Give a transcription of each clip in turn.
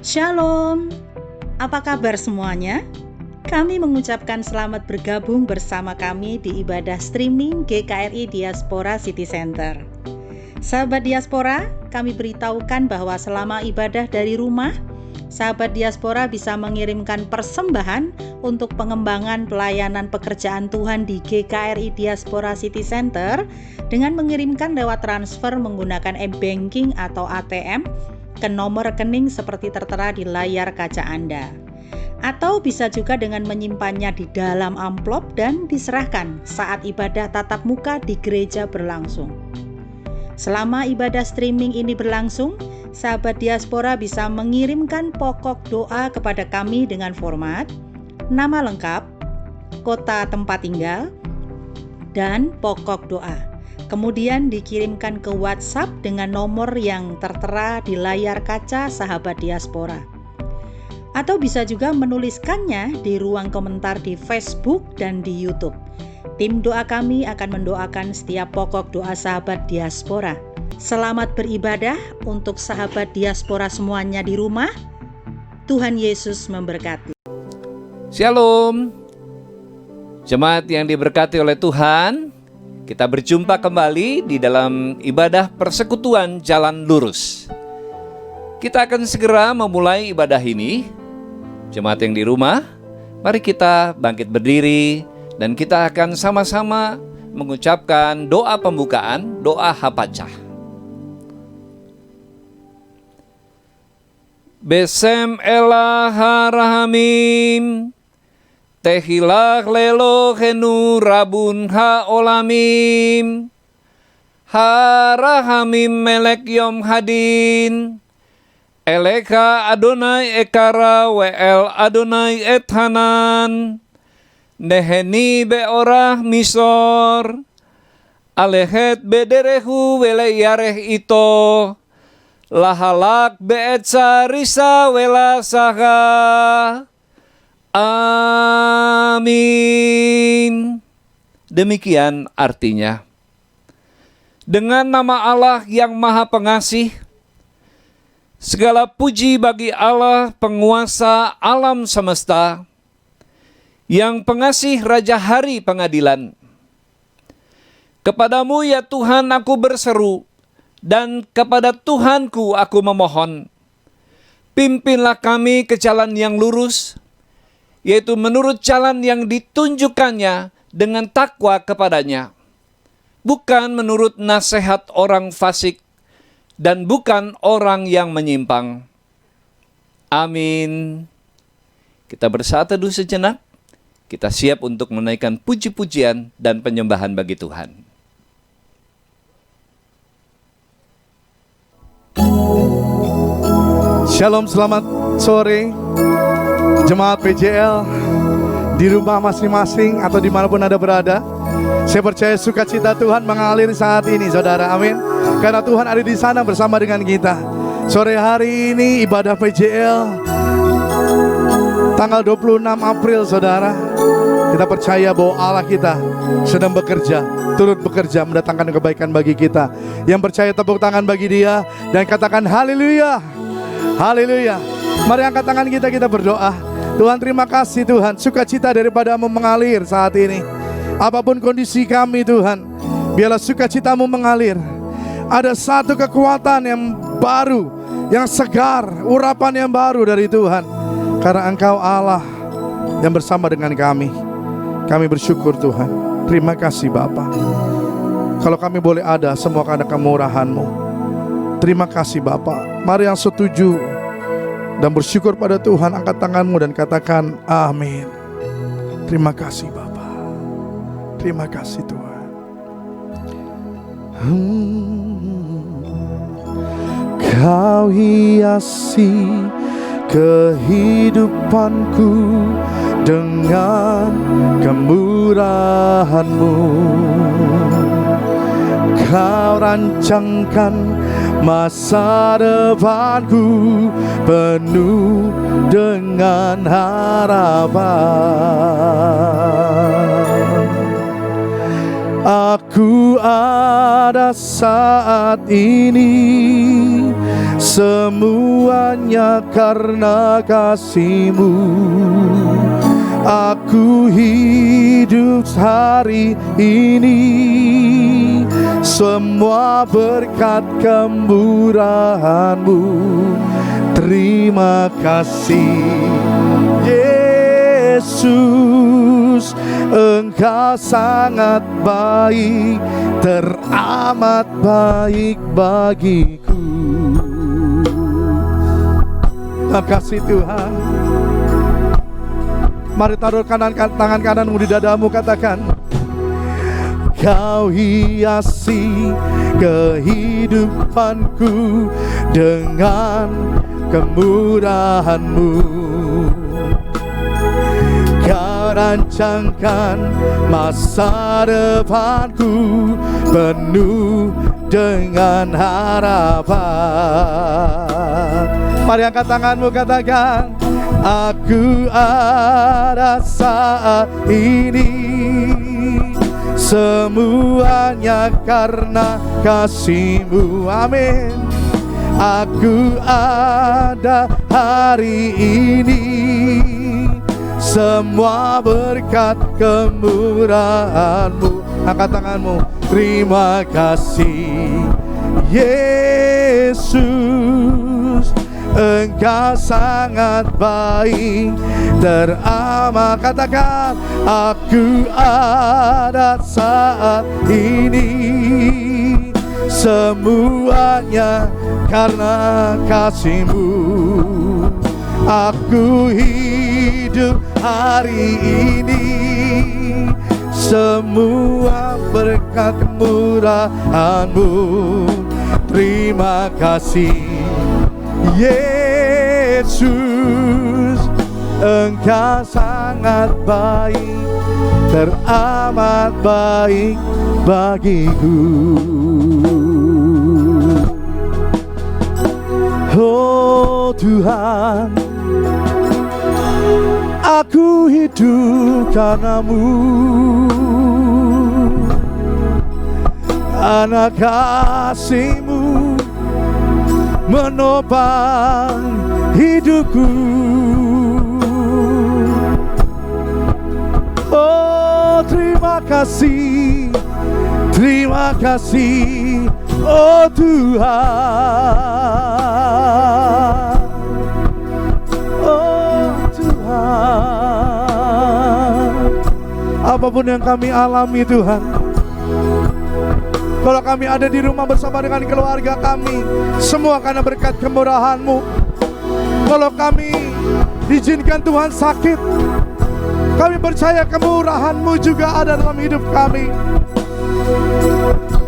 Shalom, apa kabar semuanya? Kami mengucapkan selamat bergabung bersama kami di ibadah streaming GKRI Diaspora City Center. Sahabat Diaspora, kami beritahukan bahwa selama ibadah dari rumah, sahabat Diaspora bisa mengirimkan persembahan untuk pengembangan pelayanan pekerjaan Tuhan di GKRI Diaspora City Center dengan mengirimkan lewat transfer menggunakan e-banking atau ATM ke nomor rekening seperti tertera di layar kaca Anda. Atau bisa juga dengan menyimpannya di dalam amplop dan diserahkan saat ibadah tatap muka di gereja berlangsung. Selama ibadah streaming ini berlangsung, sahabat Diaspora bisa mengirimkan pokok doa kepada kami dengan format nama lengkap, kota tempat tinggal, dan pokok doa. Kemudian dikirimkan ke WhatsApp dengan nomor yang tertera di layar kaca sahabat Diaspora. Atau bisa juga menuliskannya di ruang komentar di Facebook dan di YouTube. Tim doa kami akan mendoakan setiap pokok doa sahabat Diaspora. Selamat beribadah untuk sahabat Diaspora semuanya di rumah. Tuhan Yesus memberkati. Shalom, jemaat yang diberkati oleh Tuhan. Kita berjumpa kembali di dalam ibadah persekutuan jalan lurus. Kita akan segera memulai ibadah ini. Jemaat yang di rumah, mari kita bangkit berdiri dan kita akan sama-sama mengucapkan doa pembukaan, doa hapacah. Besem elah harahamim, tehilach lelohenu rabun haolamim, harahamim melek yom hadin, eleka Adonai ekara we'el Adonai ethanan, neheni beorah misor, alehet bederehu wele yareh ito, lahalak beetsa risa wela saha. Amin. Demikian artinya. Dengan nama Allah yang Maha Pengasih, segala puji bagi Allah penguasa alam semesta, yang pengasih Raja Hari Pengadilan. Kepadamu ya Tuhan aku berseru, dan kepada Tuhanku aku memohon. Pimpinlah kami ke jalan yang lurus, yaitu menurut jalan yang ditunjukkannya dengan takwa kepadanya, bukan menurut nasihat orang fasik dan bukan orang yang menyimpang. Amin. Kita bersatu dulu sejenak. Kita siap untuk menaikkan puji-pujian dan penyembahan bagi Tuhan. Shalom, selamat sore jemaat PJL di rumah masing-masing atau dimanapun Anda berada. Saya percaya sukacita Tuhan mengalir saat ini, saudara. Amin. Karena Tuhan ada di sana bersama dengan kita. Sore hari ini ibadah PJL tanggal 26 April, saudara. Kita percaya bahwa Allah kita sedang bekerja, turut bekerja mendatangkan kebaikan bagi kita. Yang percaya tepuk tangan bagi Dia dan katakan haleluya. Haleluya. Mari angkat tangan kita berdoa. Tuhan, terima kasih Tuhan, sukacita daripada-Mu mengalir saat ini. Apapun kondisi kami Tuhan, biarlah sukacita-Mu mengalir. Ada satu kekuatan yang baru, yang segar, urapan yang baru dari Tuhan. Karena Engkau Allah yang bersama dengan kami. Kami bersyukur Tuhan. Terima kasih Bapa. Kalau kami boleh ada, semua karena kemurahan-Mu. Terima kasih Bapa. Mari yang setuju dan bersyukur pada Tuhan, angkat tanganmu dan katakan amin. Terima kasih Bapa. Terima kasih Tuhan. Kau hiasi kehidupanku dengan kemurahan-Mu. Kau rancangkan masa depanku penuh dengan harapan. Aku ada saat ini semuanya karena kasih-Mu. Aku hidup hari ini, semua berkat kemurahan-Mu. Terima kasih Yesus, Engkau sangat baik, teramat baik bagiku. Terima kasih Tuhan. Mari taruhkan tangan kananmu di dadamu, katakan, Kau hiasi kehidupanku dengan kemurahan-Mu. Kau rancangkan masa depanku penuh dengan harapan. Mari angkat tanganmu, katakan, aku ada saat ini, semuanya karena kasih-Mu. Amin. Aku ada hari ini, semua berkat kemurahan-Mu. Angkat tanganmu. Terima kasih Yesus, Engkau sangat baik, teramat. Katakan, aku ada saat ini, semuanya karena kasih-Mu. Aku hidup hari ini, semua berkat kemurahan-Mu. Terima kasih Yesus, Engkau sangat baik, teramat baik bagiku. Oh Tuhan, aku hidup karena-Mu, karena kasih-Mu menopang hidupku. Oh terima kasih, terima kasih, oh Tuhan. Oh Tuhan, apapun yang kami alami Tuhan, kalau kami ada di rumah bersama dengan keluarga kami, semua karena berkat kemurahan-Mu. Kalau kami diizinkan Tuhan sakit, kami percaya kemurahan-Mu juga ada dalam hidup kami.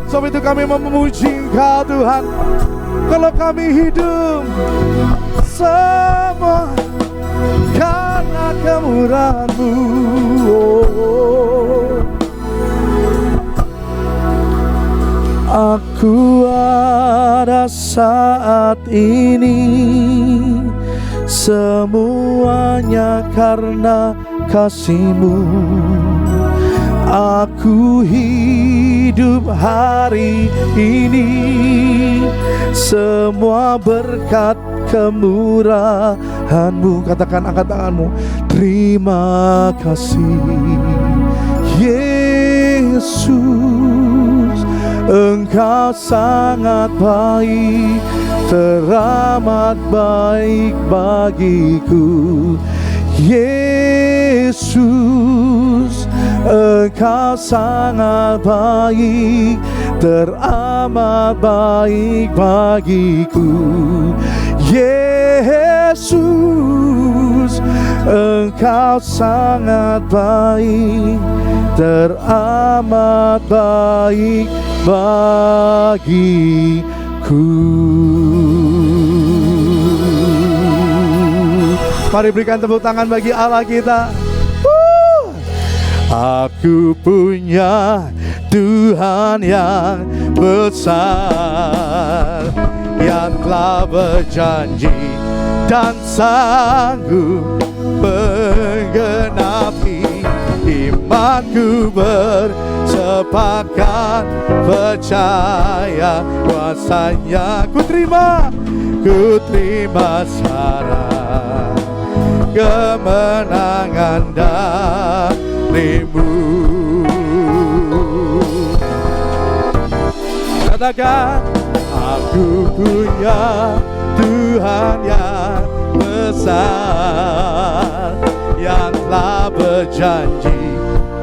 Sebab itu kami memuji Engkau Tuhan. Kalau kami hidup, semua karena kemurahan-Mu. Aku ada saat ini, semuanya karena kasih-Mu. Aku hidup hari ini, semua berkat kemurahan-Mu. Katakan, angkat tanganmu. Terima kasih Yesus, Engkau sangat baik, teramat baik bagiku. Yesus, Engkau sangat baik, teramat baik bagiku. Yesus, Engkau sangat baik, teramat baik bagiku. Mari berikan tepuk tangan bagi Allah kita. Aku punya Tuhan yang besar, yang telah berjanji dan sanggup menggenapi iman imanku bersepakat percaya kuasanya. Ku terima syarat kemenangan darimu. Katakan, aku punya Tuhan yang besar, yang telah berjanji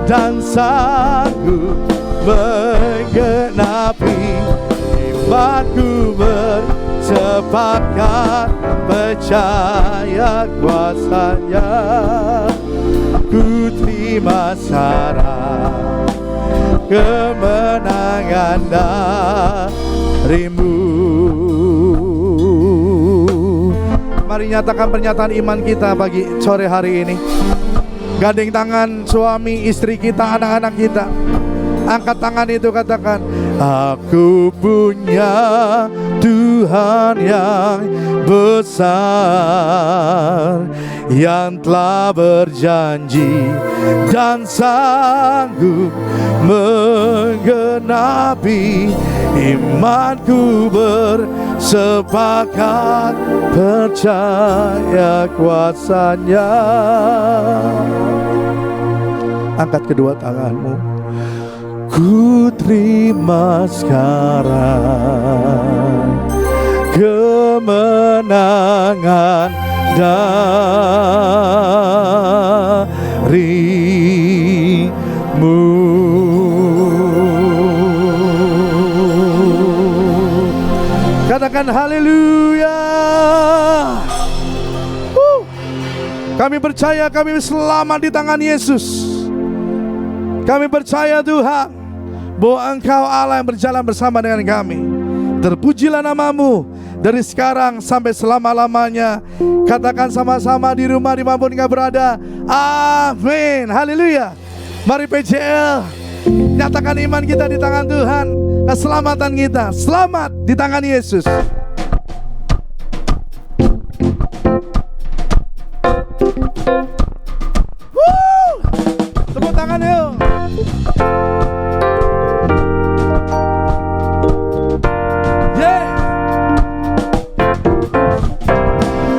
dan sanggup menggenapi. Imanku bersepakat percaya kuasanya. Ku terima syarat kemenangan darimu. Mari nyatakan pernyataan iman kita pagi sore hari ini. Gandeng tangan suami, istri kita, anak-anak kita. Angkat tangan itu, katakan, aku punya Tuhan yang besar, yang telah berjanji dan sanggup menggenapi. Imanku bersepakat percaya kuasanya. Angkat kedua tanganmu. Ku terima sekarang kemenangan darimu. Katakan haleluya. Kami percaya kami selamat di tangan Yesus. Kami percaya Tuhan bahwa Engkau Allah yang berjalan bersama dengan kami. Terpujilah namamu dari sekarang sampai selama-lamanya. Katakan sama-sama di rumah dimanapun Engkau berada. Amin. Haleluya. Mari PJL nyatakan iman kita di tangan Tuhan. Keselamatan kita selamat di tangan Yesus. Tepuk tangan yuk.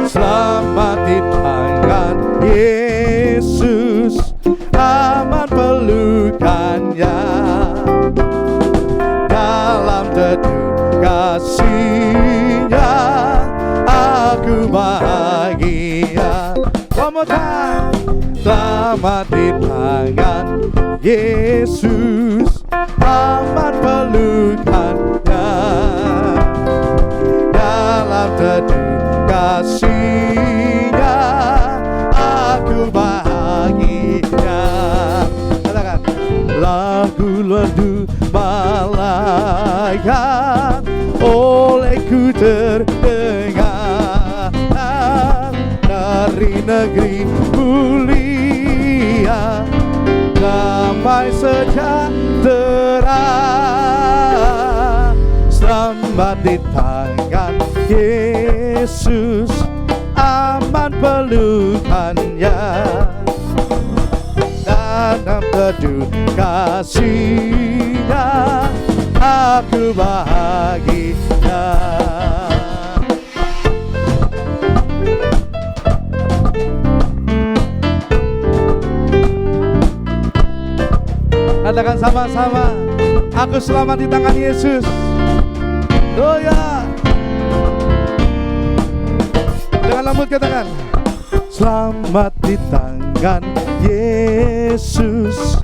Selamat di tangan Yesus, aman pelukannya, dalam teduh kasih-Nya aku bahagia. One more time. Selamat di tangan Yesus, aman pelukannya, dalam teduh kasih-Nya aku bahagia. Katakan, lagu merdu malaikat olehku terdengar, dari negeri mulia damai sejahtera. Selamat di tangan Yesus, aman pelukannya, dalam teduh kasih-Nya aku bahagia. Katakan sama-sama, aku selamat di tangan Yesus. Oh ya. Dengan lembut katakan, selamat di tangan Yesus,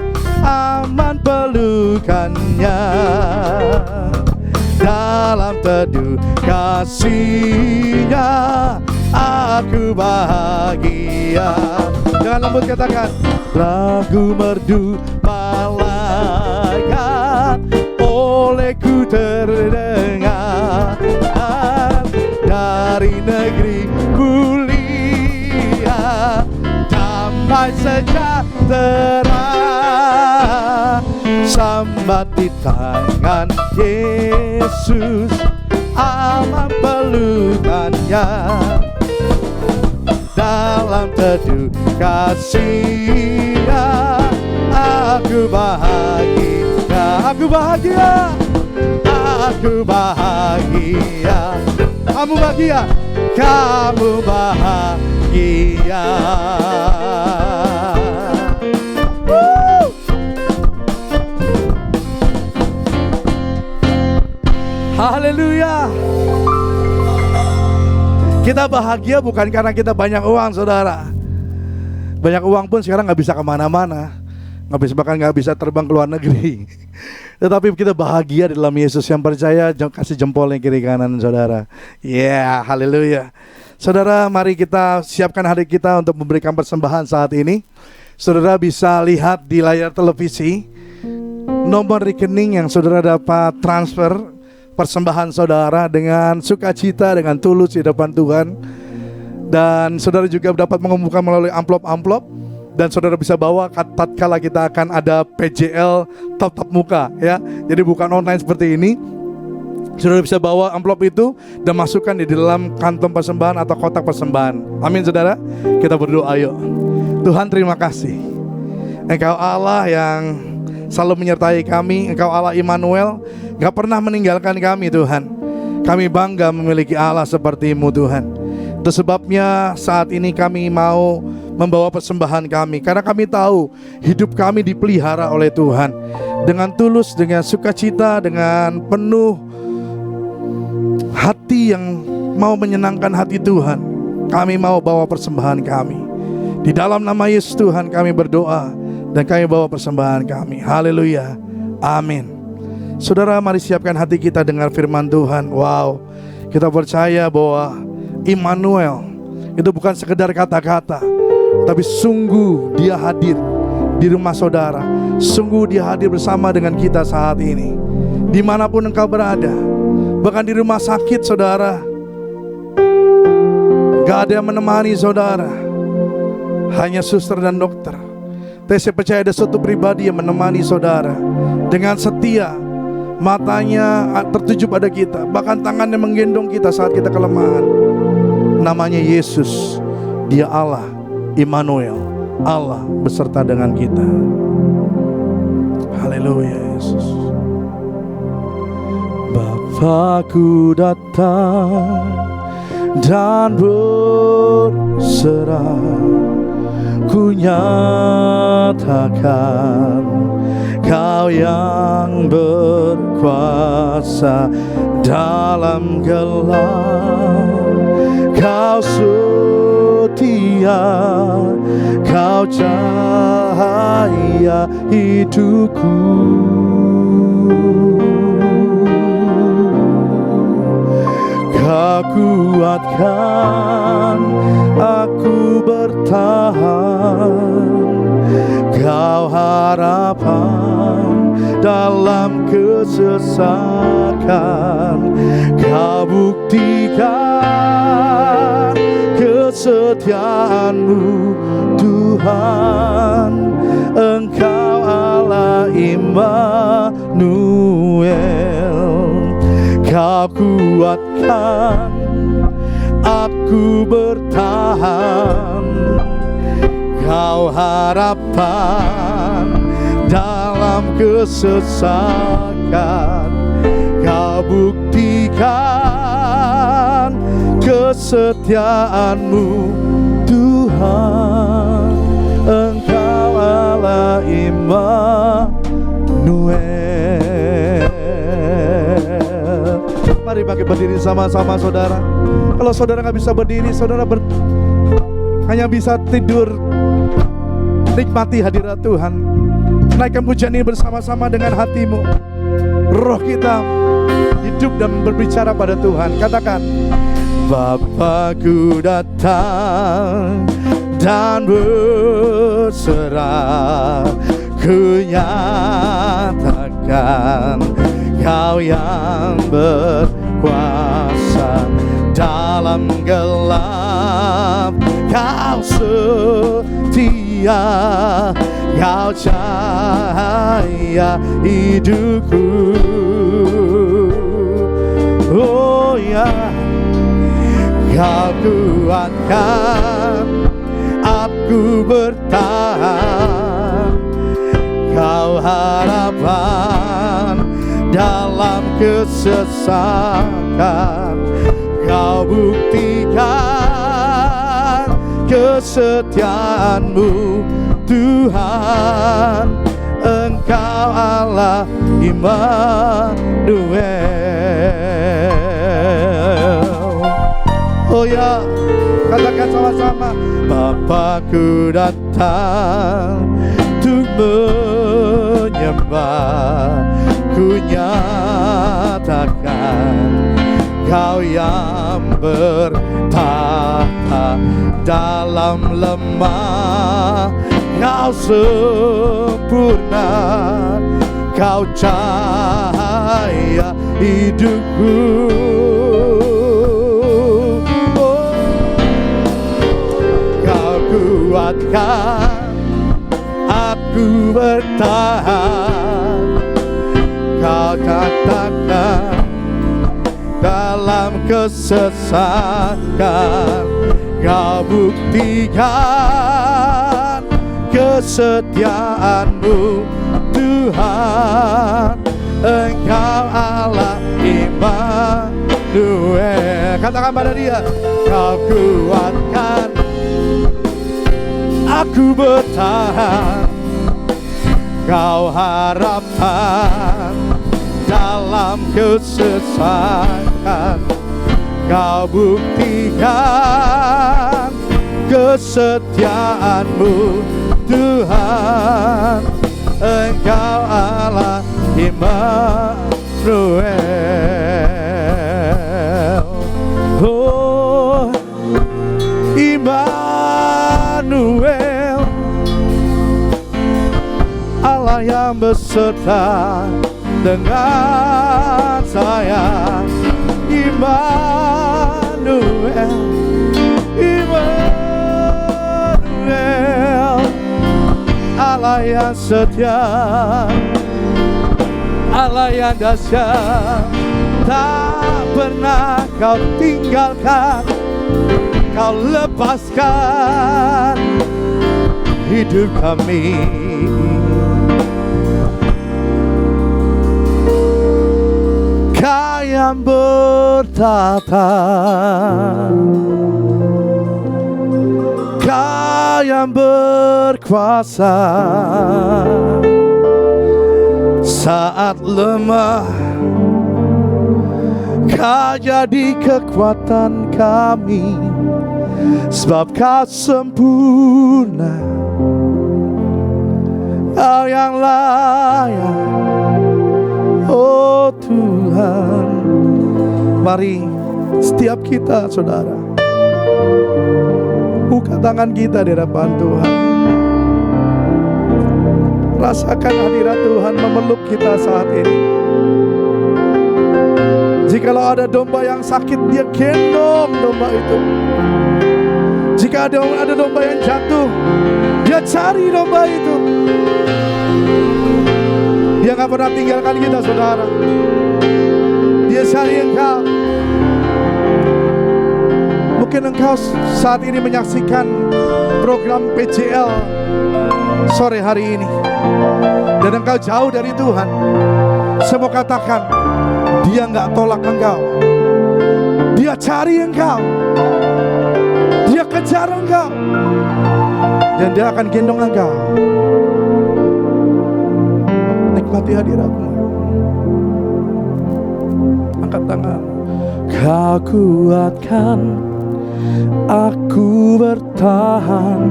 aman pelukannya, dalam teduh kasih-Nya aku bahagia. Dengan lembut katakan, lagu merdu malaikat olehku terdengar, dari negeri mulia damai sejahtera. Sambat di tangan Yesus, aman pelukannya, dalam teduh kasih-Nya Aku bahagia, aku bahagia, aku bahagia. Kamu bahagia, kamu bahagia. Haleluya. Kita bahagia bukan karena kita banyak uang, saudara. Banyak uang pun sekarang gak bisa kemana-mana, bahkan gak bisa terbang ke luar negeri. Tetapi kita bahagia di dalam Yesus. Yang percaya kasih jempol yang kiri kanan, saudara. Yeah, haleluya. Saudara, mari kita siapkan hati kita untuk memberikan persembahan saat ini. Saudara bisa lihat di layar televisi nomor rekening yang saudara dapat transfer persembahan saudara dengan sukacita, dengan tulus di depan Tuhan. Dan saudara juga dapat mengumpulkan melalui amplop-amplop. Dan saudara bisa bawa tatkala kita akan ada PJL tatap muka, ya. Jadi bukan online seperti ini. Saudara bisa bawa amplop itu dan masukkan di dalam kantong persembahan atau kotak persembahan. Amin, saudara. Kita berdoa yuk. Tuhan, terima kasih. Engkau Allah yang selalu menyertai kami. Engkau Allah Immanuel, gak pernah meninggalkan kami, Tuhan. Kami bangga memiliki Allah seperti-Mu, Tuhan. Itu sebabnya saat ini kami mau membawa persembahan kami, karena kami tahu hidup kami dipelihara oleh Tuhan. Dengan tulus, dengan sukacita, dengan penuh hati yang mau menyenangkan hati Tuhan, kami mau bawa persembahan kami. Di dalam nama Yesus Tuhan kami berdoa dan kami bawa persembahan kami. Haleluya, amin. Saudara, mari siapkan hati kita dengar firman Tuhan. Wow, kita percaya bahwa Immanuel itu bukan sekedar kata-kata, tapi sungguh Dia hadir di rumah saudara. Sungguh Dia hadir bersama dengan kita saat ini, dimanapun engkau berada. Bahkan di rumah sakit, saudara, gak ada yang menemani saudara, hanya suster dan dokter. Tapi saya percaya ada suatu pribadi yang menemani saudara dengan setia. Matanya tertuju pada kita, bahkan tangannya menggendong kita saat kita kelemahan. Namanya Yesus. Dia Allah Immanuel, Allah beserta dengan kita. Haleluya, Yesus. Bapakku datang dan berserah, ku nyatakan Kau yang berkuasa dalam gelap. Kau setia, Kau cahaya hidupku. Kau kuatkan aku bertahan. Kau harapan dalam kesesakan. Kau buktikan kesetiaan-Mu, Tuhan. Engkau Allah Immanuel. Kau kuatkan aku bertahan. Kau harapan dalam kesesakan. Kau buktikan kesetiaan-Mu, Tuhan. Engkau Allah Immanuel. Mari pakai berdiri sama-sama, saudara. Kalau saudara gak bisa berdiri, saudara hanya bisa tidur. Nikmati hadirat Tuhan. Naikkan pujian ini bersama-sama dengan hatimu. Roh kita hidup dan berbicara pada Tuhan. Katakan, Bapakku datang dan berserah, ku nyatakan Kau yang berkuasa dalam gelap. Kau setia, Kau cahaya hidupku. Oh ya, Kau kuatkan aku bertahan. Kau Kau harapan dalam kesesakan, Kau buktikan kesetiaan-Mu Tuhan. Engkau Allah Immanuel. Oh ya, katakan sama-sama. Bapakku datang untuk menyembah, ku nyatakan Kau yang bertahta dalam lemah. Kau sempurna, Kau cahaya hidupku. Kau kuatkan aku bertahan. Kau katakan dalam kesesakan, Kau buktikan kesetiaan-Mu Tuhan. Engkau Allah Immanuel. Katakan pada dia, Kau kuatkan aku bertahan. Kau harapan dalam kesesakan, Kau buktikan kesetiaan-Mu Tuhan. Engkau Allah Immanuel. Oh Immanuel, Allah yang beserta dengan saya. Immanuel, Immanuel, Allah yang setia, Allah yang dahsyat. Tak pernah Kau tinggalkan, Kau lepaskan hidup kami. Kau yang bertata, Kau yang berkuasa. Saat lemah, Kau jadi kekuatan kami, sebab Kau sempurna, Kau yang layak. Oh Tuhan, mari setiap kita saudara buka tangan kita di hadapan Tuhan. Rasakan hadirat Tuhan memeluk kita saat ini. Jikalau ada domba yang sakit, Dia gendong domba itu. Jika ada domba yang jatuh, Dia cari domba itu. Dia gak pernah tinggalkan kita saudara. Dia cari engkau. Mungkin engkau saat ini menyaksikan program PJL sore hari ini, dan engkau jauh dari Tuhan. Saya mau katakan, Dia gak tolak engkau. Dia cari engkau, Dia kejar engkau, dan Dia akan gendong engkau. Nikmati hadirat-Mu. Angkat tangan. Kau kuatkan aku bertahan,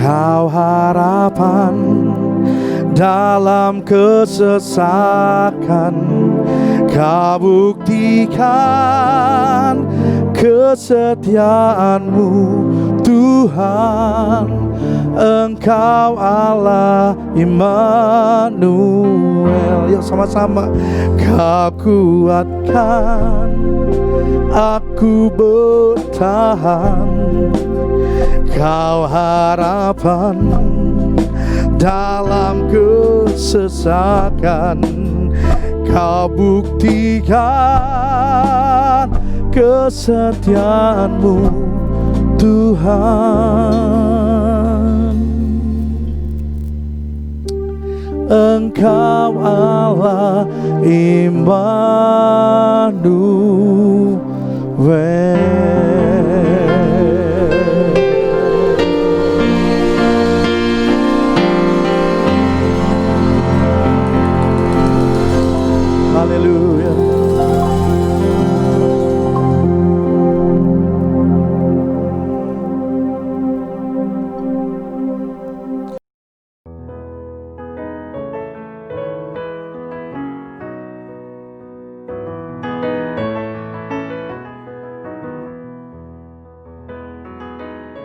Kau harapan dalam kesesakan, Kau buktikan kesetiaan-Mu Tuhan. Engkau Allah Immanuel. Yuk sama-sama. Kau kuatkan aku bertahan, Kau harapan dalam kesesakan, Kau buktikan kesetiaan-Mu Tuhan. Engkau Allah Immanuel. Haleluya.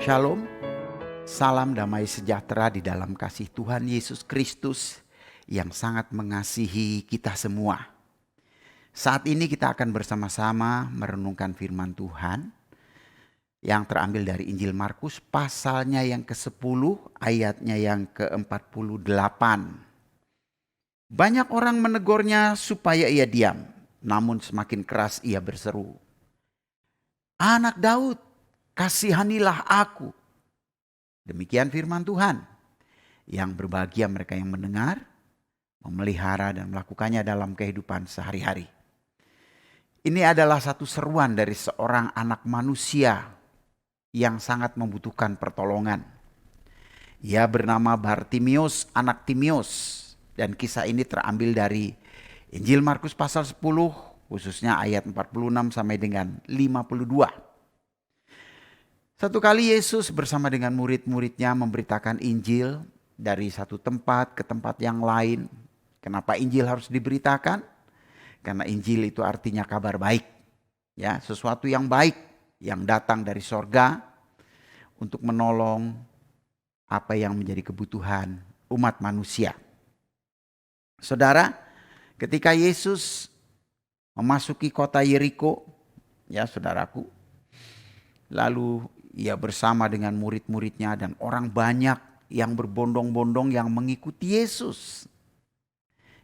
Shalom, salam damai sejahtera di dalam kasih Tuhan Yesus Kristus yang sangat mengasihi kita semua. Saat ini kita akan bersama-sama merenungkan firman Tuhan yang terambil dari Injil Markus pasalnya yang ke-10 ayatnya yang ke-48. Banyak orang menegurnya supaya ia diam, namun semakin keras ia berseru, "Anak Daud, kasihanilah aku." Demikian firman Tuhan. Yang berbahagia mereka yang mendengar, memelihara dan melakukannya dalam kehidupan sehari-hari. Ini adalah satu seruan dari seorang anak manusia yang sangat membutuhkan pertolongan. Ia bernama Bartimius, anak Timius. Dan kisah ini terambil dari Injil Markus pasal 10, khususnya ayat 46 sampai dengan 52. Satu kali Yesus bersama dengan murid-muridnya memberitakan Injil dari satu tempat ke tempat yang lain. Kenapa Injil harus diberitakan? Karena Injil itu artinya kabar baik. Ya, sesuatu yang baik yang datang dari sorga untuk menolong apa yang menjadi kebutuhan umat manusia. Saudara, ketika Yesus memasuki kota Yeriko, ya saudaraku, lalu ia bersama dengan murid-muridnya dan orang banyak yang berbondong-bondong yang mengikuti Yesus.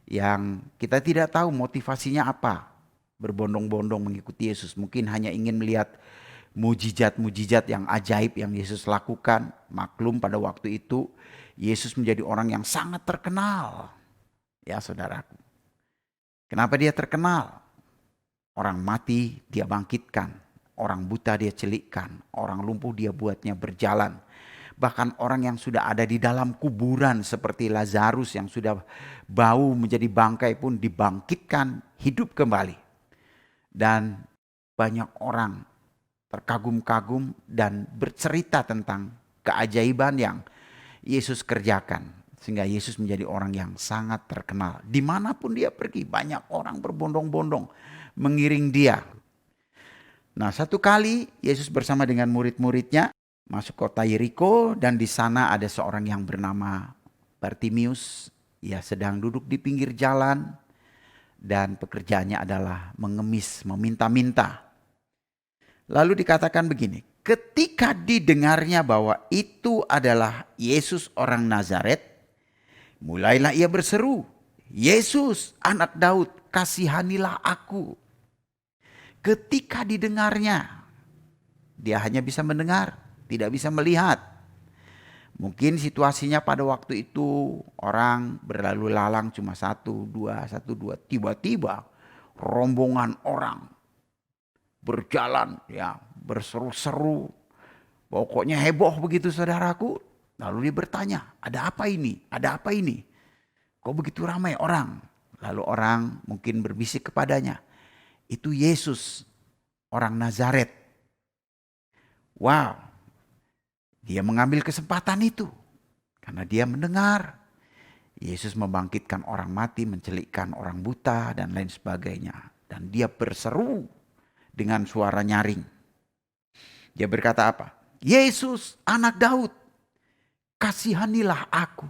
Yang kita tidak tahu motivasinya apa berbondong-bondong mengikuti Yesus. Mungkin hanya ingin melihat mujizat-mujizat yang ajaib yang Yesus lakukan. Maklum pada waktu itu Yesus menjadi orang yang sangat terkenal. Ya saudaraku. Kenapa dia terkenal? Orang mati dia bangkitkan. Orang buta dia celikkan, orang lumpuh dia buatnya berjalan. Bahkan orang yang sudah ada di dalam kuburan seperti Lazarus yang sudah bau menjadi bangkai pun dibangkitkan hidup kembali. Dan banyak orang terkagum-kagum dan bercerita tentang keajaiban yang Yesus kerjakan. Sehingga Yesus menjadi orang yang sangat terkenal. Dimanapun dia pergi banyak orang berbondong-bondong mengiring dia. Nah, satu kali Yesus bersama dengan murid-muridnya masuk kota Yeriko dan di sana ada seorang yang bernama Bartimius. Ia sedang duduk di pinggir jalan dan pekerjaannya adalah mengemis, meminta-minta. Lalu dikatakan begini, ketika didengarnya bahwa itu adalah Yesus orang Nazaret, mulailah ia berseru, "Yesus, anak Daud, kasihanilah aku." Ketika didengarnya, dia hanya bisa mendengar, tidak bisa melihat. Mungkin situasinya pada waktu itu orang berlalu lalang cuma satu, dua. Tiba-tiba rombongan orang berjalan ya berseru-seru. Pokoknya heboh begitu saudaraku. Lalu dia bertanya, ada apa ini? Ada apa ini? Kok begitu ramai orang? Lalu orang mungkin berbisik kepadanya, itu Yesus, orang Nazaret. Wow, dia mengambil kesempatan itu. Karena dia mendengar Yesus membangkitkan orang mati, mencelikkan orang buta dan lain sebagainya. Dan dia berseru dengan suara nyaring. Dia berkata apa? Yesus, anak Daud, kasihanilah aku.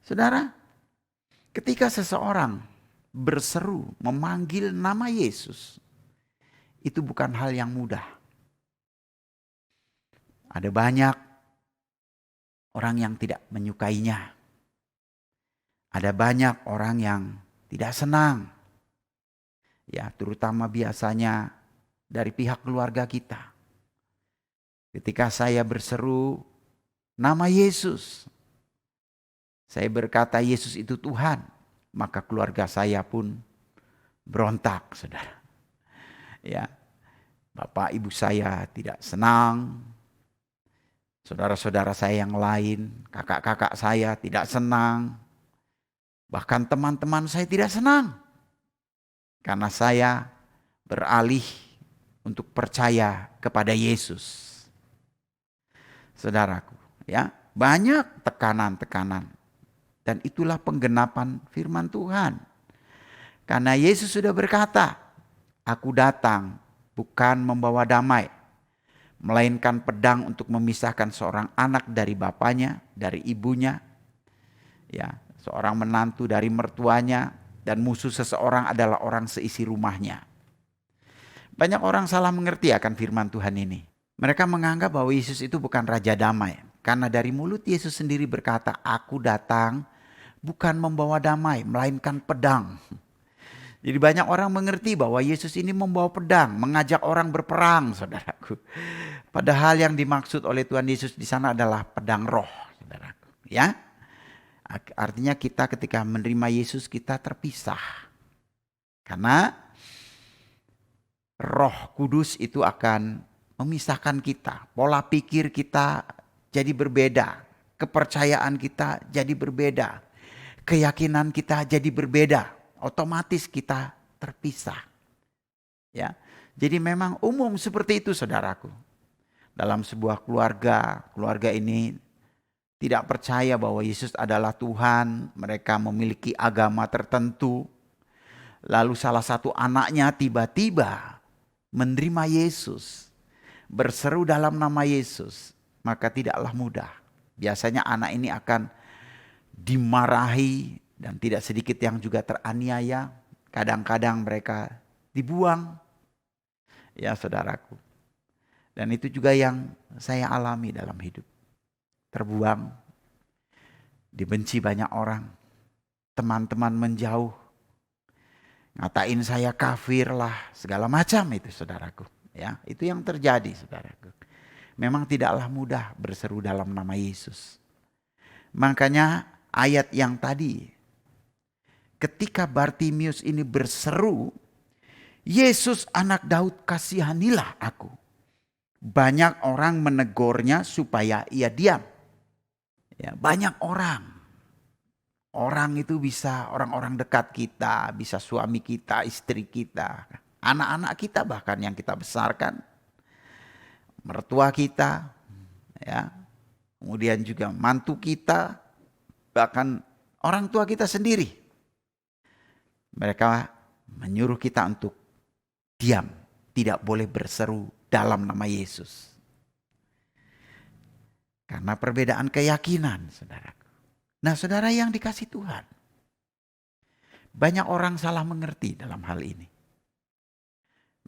Saudara, ketika seseorang berseru memanggil nama Yesus, itu bukan hal yang mudah. Ada banyak orang yang tidak menyukainya. Ada banyak orang yang tidak senang. Ya, terutama biasanya dari pihak keluarga kita. Ketika saya berseru nama Yesus, saya berkata Yesus itu Tuhan, maka keluarga saya pun berontak, saudara. Ya, bapak ibu saya tidak senang, saudara-saudara saya yang lain, kakak-kakak saya tidak senang, bahkan teman-teman saya tidak senang, karena saya beralih untuk percaya kepada Yesus. Saudaraku, ya, banyak tekanan-tekanan. Dan itulah penggenapan firman Tuhan. Karena Yesus sudah berkata, aku datang bukan membawa damai, melainkan pedang untuk memisahkan seorang anak dari bapaknya, dari ibunya, ya, seorang menantu dari mertuanya, dan musuh seseorang adalah orang seisi rumahnya. Banyak orang salah mengerti akan firman Tuhan ini. Mereka menganggap bahwa Yesus itu bukan Raja Damai. Karena dari mulut Yesus sendiri berkata, aku datang bukan membawa damai, melainkan pedang. Jadi banyak orang mengerti bahwa Yesus ini membawa pedang, mengajak orang berperang, saudaraku. Padahal yang dimaksud oleh Tuhan Yesus di sana adalah pedang roh, saudaraku. Ya, artinya kita ketika menerima Yesus kita terpisah. Karena Roh Kudus itu akan memisahkan kita. Pola pikir kita jadi berbeda. Kepercayaan kita jadi berbeda. Keyakinan kita jadi berbeda. Otomatis kita terpisah. Ya. Jadi memang umum seperti itu, saudaraku. Dalam sebuah keluarga ini tidak percaya bahwa Yesus adalah Tuhan. Mereka memiliki agama tertentu. Lalu salah satu anaknya tiba-tiba menerima Yesus, berseru dalam nama Yesus, maka tidaklah mudah. Biasanya anak ini akan dimarahi dan tidak sedikit yang juga teraniaya. Kadang-kadang mereka dibuang. Ya, saudaraku. Dan itu juga yang saya alami dalam hidup. Terbuang, dibenci banyak orang, teman-teman menjauh, ngatain saya kafir lah, segala macam itu, saudaraku. Ya, itu yang terjadi, saudaraku. Memang tidaklah mudah berseru dalam nama Yesus. Makanya ayat yang tadi, ketika Bartimius ini berseru, Yesus anak Daud kasihanilah aku. Banyak orang menegurnya supaya ia diam. Ya, banyak orang. Orang itu bisa orang-orang dekat kita, bisa suami kita, istri kita, anak-anak kita bahkan yang kita besarkan, mertua kita, ya, kemudian juga mantu kita, bahkan orang tua kita sendiri. Mereka menyuruh kita untuk diam, tidak boleh berseru dalam nama Yesus. Karena perbedaan keyakinan, saudara. Nah, saudara yang dikasih Tuhan, banyak orang salah mengerti dalam hal ini.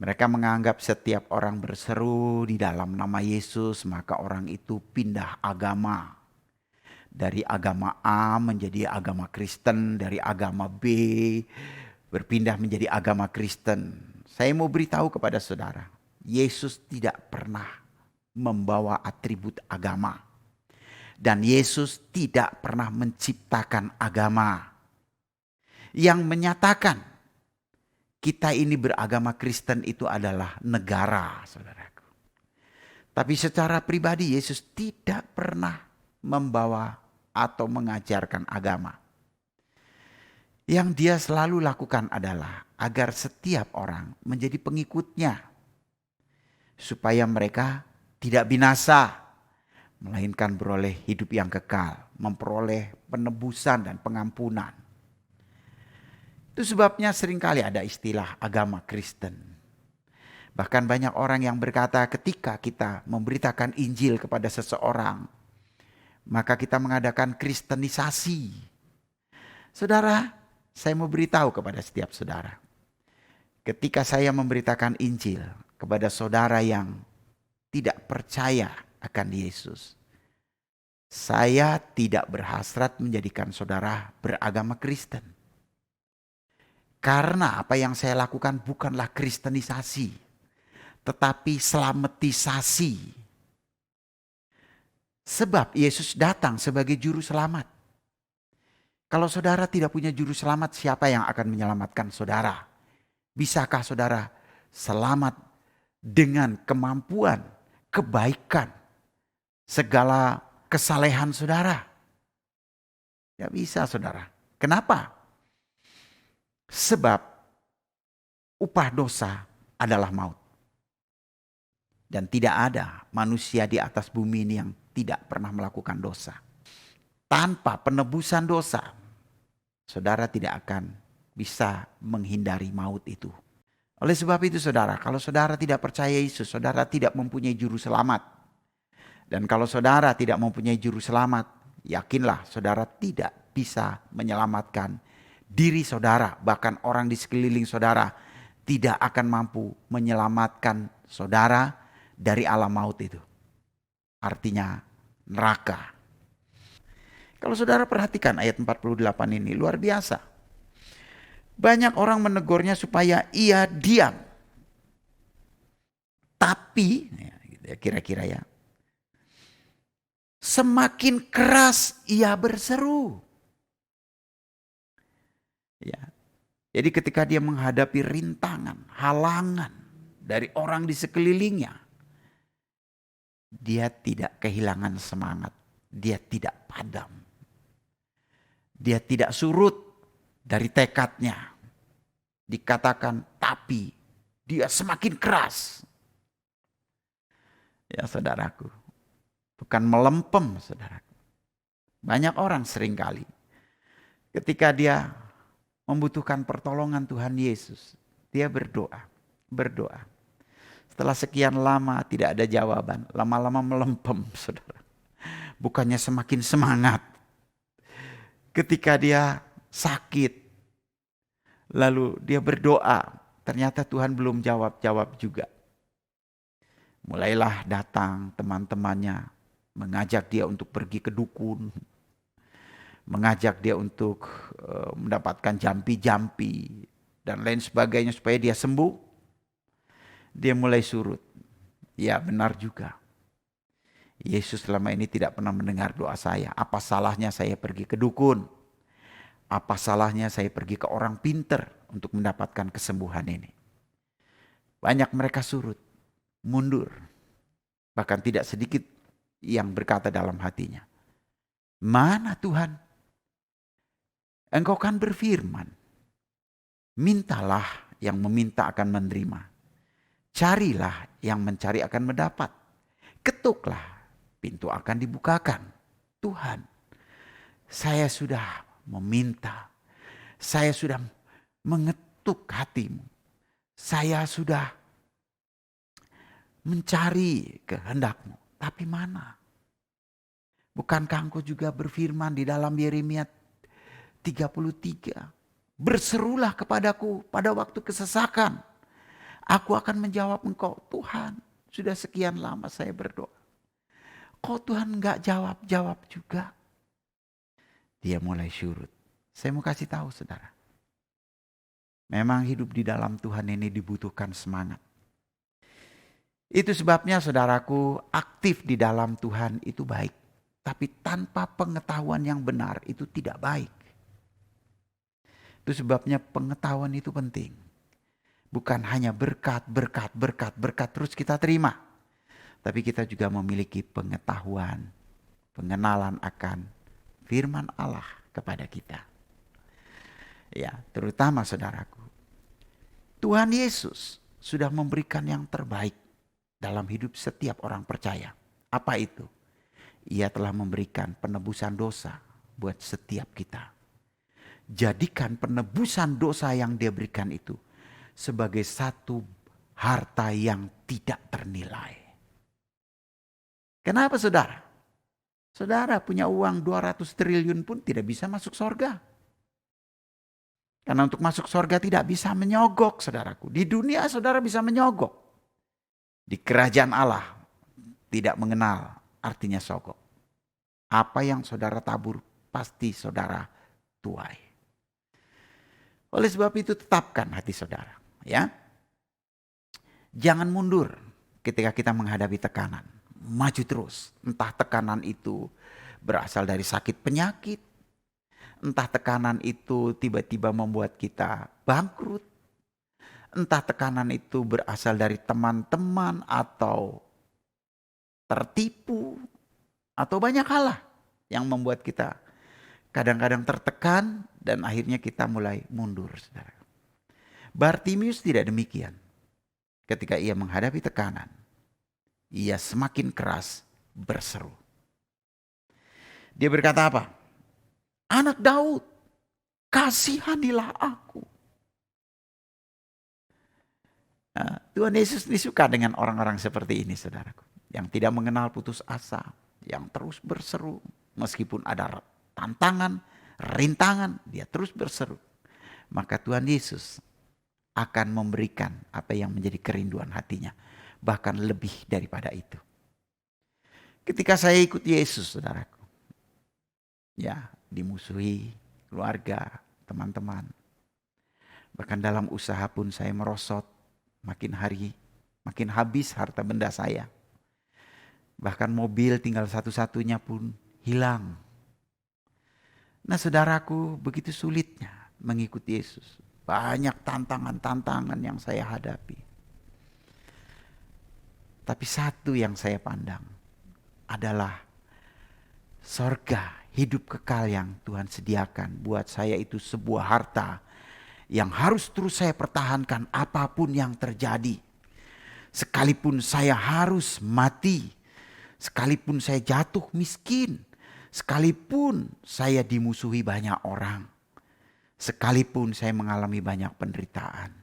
Mereka menganggap setiap orang berseru di dalam nama Yesus, maka orang itu pindah agama. Dari agama A menjadi agama Kristen, dari agama B berpindah menjadi agama Kristen. Saya mau beritahu kepada saudara, Yesus tidak pernah membawa atribut agama. Dan Yesus tidak pernah menciptakan agama yang menyatakan kita ini beragama Kristen itu adalah negara, saudaraku. Tapi secara pribadi Yesus tidak pernah membawa atau mengajarkan agama. Yang dia selalu lakukan adalah agar setiap orang menjadi pengikutnya. Supaya mereka tidak binasa, melainkan beroleh hidup yang kekal, memperoleh penebusan dan pengampunan. Itu sebabnya seringkali ada istilah agama Kristen. Bahkan banyak orang yang berkata ketika kita memberitakan Injil kepada seseorang, maka kita mengadakan kristenisasi. Saudara, saya mau beritahu kepada setiap saudara. Ketika saya memberitakan Injil kepada saudara yang tidak percaya akan Yesus, saya tidak berhasrat menjadikan saudara beragama Kristen. Karena apa yang saya lakukan bukanlah kristenisasi, tetapi selamatisasi. Sebab Yesus datang sebagai juru selamat. Kalau saudara tidak punya juru selamat, siapa yang akan menyelamatkan saudara? Bisakah saudara selamat dengan kemampuan, kebaikan, segala kesalehan saudara? Tidak bisa saudara. Kenapa? Sebab upah dosa adalah maut. Dan tidak ada manusia di atas bumi ini yang tidak pernah melakukan dosa. Tanpa penebusan dosa, saudara tidak akan bisa menghindari maut itu. Oleh sebab itu saudara, kalau saudara tidak percaya Yesus, saudara tidak mempunyai juru selamat. Dan kalau saudara tidak mempunyai juru selamat, yakinlah saudara tidak bisa menyelamatkan diri saudara. Bahkan orang di sekeliling saudara tidak akan mampu menyelamatkan saudara dari alam maut itu. Artinya neraka. Kalau saudara perhatikan ayat 48 ini luar biasa. Banyak orang menegurnya supaya ia diam. Tapi, kira-kira ya, semakin keras ia berseru. Ya. Jadi ketika dia menghadapi rintangan, halangan dari orang di sekelilingnya, dia tidak kehilangan semangat, dia tidak padam. Dia tidak surut dari tekadnya. Dikatakan tapi dia semakin keras. Ya saudaraku, bukan melempem saudaraku. Banyak orang seringkali ketika dia membutuhkan pertolongan Tuhan Yesus, dia berdoa. Setelah sekian lama tidak ada jawaban, lama-lama melempem saudara. Bukannya semakin semangat. Ketika dia sakit, lalu dia berdoa, ternyata Tuhan belum jawab juga. Mulailah datang teman-temannya, mengajak dia untuk pergi ke dukun, mengajak dia untuk mendapatkan jampi-jampi, dan lain sebagainya supaya dia sembuh. Dia mulai surut. Ya benar juga. Yesus selama ini tidak pernah mendengar doa saya. Apa salahnya saya pergi ke dukun? Apa salahnya saya pergi ke orang pinter untuk mendapatkan kesembuhan ini? Banyak mereka surut, mundur. Bahkan tidak sedikit yang berkata dalam hatinya, mana Tuhan? Engkau kan berfirman, mintalah yang meminta akan menerima. Carilah yang mencari akan mendapat. Ketuklah, pintu akan dibukakan. Tuhan, saya sudah meminta. Saya sudah mengetuk hatimu. Saya sudah mencari kehendakmu. Tapi mana? Bukankah engkau juga berfirman di dalam Yeremia 33. Berserulah kepadaku pada waktu kesesakan. Aku akan menjawab engkau. Tuhan, sudah sekian lama saya berdoa. Kok Tuhan enggak jawab juga? Dia mulai surut. Saya mau kasih tahu saudara. Memang hidup di dalam Tuhan ini dibutuhkan semangat. Itu sebabnya saudaraku, aktif di dalam Tuhan itu baik. Tapi tanpa pengetahuan yang benar itu tidak baik. Itu sebabnya pengetahuan itu penting. Bukan hanya berkat terus kita terima. Tapi kita juga memiliki pengetahuan, pengenalan akan firman Allah kepada kita. Ya, terutama saudaraku. Tuhan Yesus sudah memberikan yang terbaik dalam hidup setiap orang percaya. Apa itu? Ia telah memberikan penebusan dosa buat setiap kita. Jadikan penebusan dosa yang dia berikan itu sebagai satu harta yang tidak ternilai. Kenapa saudara? Saudara punya uang 200 triliun pun tidak bisa masuk surga. Karena untuk masuk surga tidak bisa menyogok saudaraku. Di dunia saudara bisa menyogok. Di kerajaan Allah tidak mengenal artinya sogok. Apa yang saudara tabur pasti saudara tuai. Oleh sebab itu tetapkan hati saudara. Ya, jangan mundur ketika kita menghadapi tekanan. Maju terus. Entah tekanan itu berasal dari sakit penyakit. Entah tekanan itu tiba-tiba membuat kita bangkrut. Entah tekanan itu berasal dari teman-teman atau tertipu. Atau banyak hal lah yang membuat kita kadang-kadang tertekan dan akhirnya kita mulai mundur, saudara. Bartimius tidak demikian. Ketika ia menghadapi tekanan, ia semakin keras berseru. Dia berkata apa? Anak Daud, kasihanilah aku. Nah, Tuhan Yesus disuka dengan orang-orang seperti ini, saudaraku. Yang tidak mengenal putus asa, yang terus berseru. Meskipun ada tantangan, rintangan, dia terus berseru. Maka Tuhan Yesus akan memberikan apa yang menjadi kerinduan hatinya. Bahkan lebih daripada itu. Ketika saya ikut Yesus, saudaraku. Ya, dimusuhi keluarga, teman-teman. Bahkan dalam usaha pun saya merosot. Makin hari, makin habis harta benda saya. Bahkan mobil tinggal satu-satunya pun hilang. Nah, saudaraku, begitu sulitnya mengikuti Yesus. Banyak tantangan-tantangan yang saya hadapi. Tapi satu yang saya pandang adalah sorga, hidup kekal yang Tuhan sediakan buat saya itu sebuah harta yang harus terus saya pertahankan apapun yang terjadi. Sekalipun saya harus mati, sekalipun saya jatuh miskin, sekalipun saya dimusuhi banyak orang, sekalipun saya mengalami banyak penderitaan,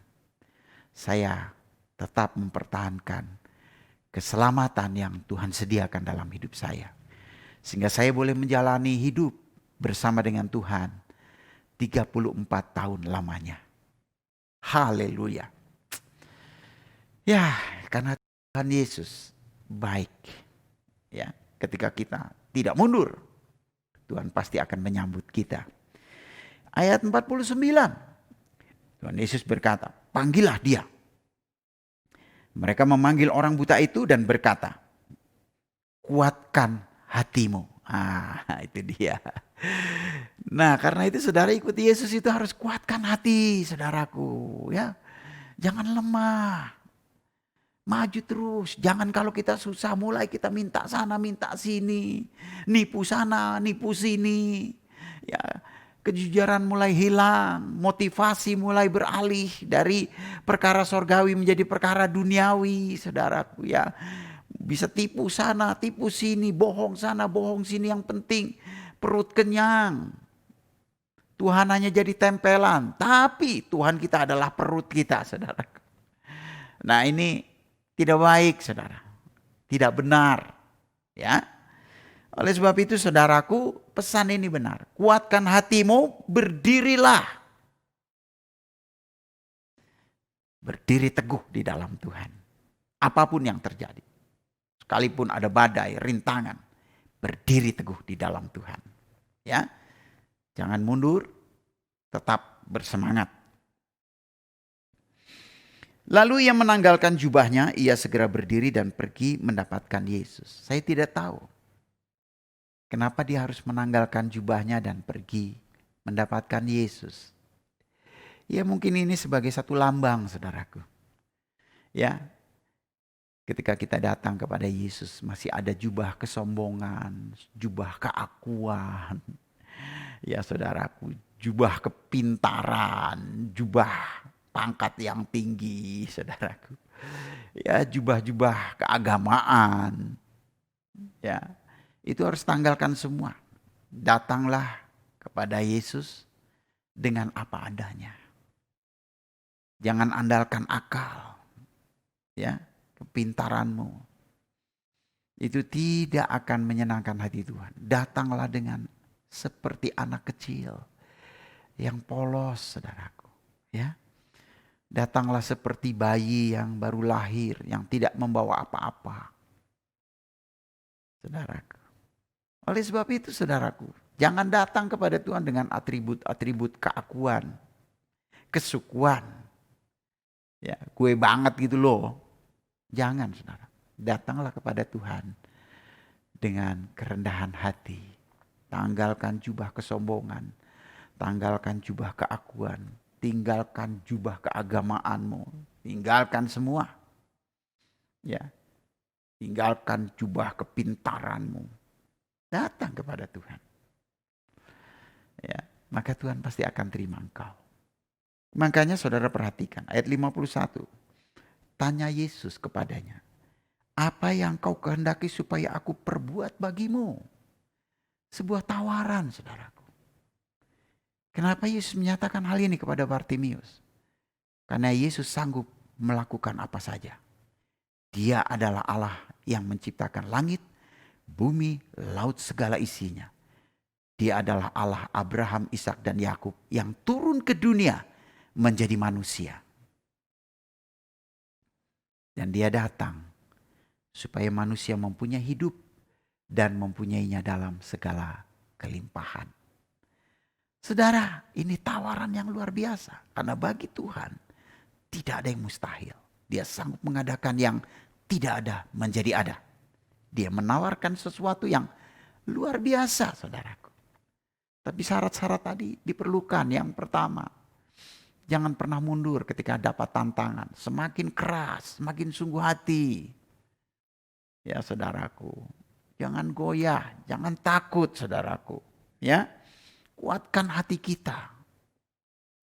saya tetap mempertahankan keselamatan yang Tuhan sediakan dalam hidup saya. Sehingga saya boleh menjalani hidup bersama dengan Tuhan 34 tahun lamanya. Haleluya. Ya, karena Tuhan Yesus baik. Ya, ketika kita tidak mundur, Tuhan pasti akan menyambut kita. Ayat 49. Tuhan Yesus berkata, panggillah dia. Mereka memanggil orang buta itu dan berkata, kuatkan hatimu. Itu dia. Nah, karena itu saudara ikuti Yesus itu harus kuatkan hati, saudaraku, ya. Jangan lemah. Maju terus. Jangan kalau kita susah mulai kita minta sana, minta sini. Nipu sana, nipu sini. Ya, kejujuran mulai hilang, motivasi mulai beralih dari perkara sorgawi menjadi perkara duniawi, saudaraku, ya. Bisa tipu sana, tipu sini, bohong sana, bohong sini. Yang penting perut kenyang. Tuhan hanya jadi tempelan, tapi Tuhan kita adalah perut kita, saudara. Nah, ini tidak baik, saudara. Tidak benar, ya. Oleh sebab itu, saudaraku, pesan ini benar. Kuatkan hatimu, berdirilah. Berdiri teguh di dalam Tuhan. Apapun yang terjadi. Sekalipun ada badai, rintangan, berdiri teguh di dalam Tuhan. Ya. Jangan mundur, tetap bersemangat. Lalu ia menanggalkan jubahnya, ia segera berdiri dan pergi mendapatkan Yesus. Saya tidak tahu kenapa dia harus menanggalkan jubahnya dan pergi mendapatkan Yesus. Ya, mungkin ini sebagai satu lambang, saudaraku. Ya, ketika kita datang kepada Yesus masih ada jubah kesombongan, jubah keakuan. Ya, saudaraku, jubah kepintaran, jubah pangkat yang tinggi, saudaraku. Ya, jubah-jubah keagamaan. Ya, itu harus tanggalkan semua. Datanglah kepada Yesus dengan apa adanya. Jangan andalkan akal. Ya, kepintaranmu. Itu tidak akan menyenangkan hati Tuhan. Datanglah dengan seperti anak kecil yang polos, saudaraku, ya. Datanglah seperti bayi yang baru lahir, yang tidak membawa apa-apa, saudaraku. Oleh sebab itu, saudaraku, jangan datang kepada Tuhan dengan atribut-atribut keakuan, kesukuan, ya, gue banget gitu loh. Jangan, saudara. Datanglah kepada Tuhan dengan kerendahan hati. Tanggalkan jubah kesombongan. Tanggalkan jubah keakuan, tinggalkan jubah keagamaanmu, tinggalkan semua. Ya. Tinggalkan jubah kepintaranmu. Datang kepada Tuhan. Ya, maka Tuhan pasti akan terima engkau. Makanya saudara perhatikan ayat 51. Tanya Yesus kepadanya, apa yang kau kehendaki supaya aku perbuat bagimu? Sebuah tawaran, saudaraku. Kenapa Yesus menyatakan hal ini kepada Bartimius? Karena Yesus sanggup melakukan apa saja. Dia adalah Allah yang menciptakan langit, bumi, laut segala isinya. Dia adalah Allah Abraham, Ishak dan Yakub yang turun ke dunia menjadi manusia. Dan dia datang supaya manusia mempunyai hidup dan mempunyainya dalam segala kelimpahan. Saudara, ini tawaran yang luar biasa. Karena bagi Tuhan tidak ada yang mustahil. Dia sanggup mengadakan yang tidak ada menjadi ada. Dia menawarkan sesuatu yang luar biasa, saudaraku. Tapi syarat-syarat tadi diperlukan. Yang pertama, jangan pernah mundur ketika dapat tantangan. Semakin keras, semakin sungguh hati. Ya saudaraku, jangan goyah, jangan takut saudaraku. Ya, kuatkan hati kita.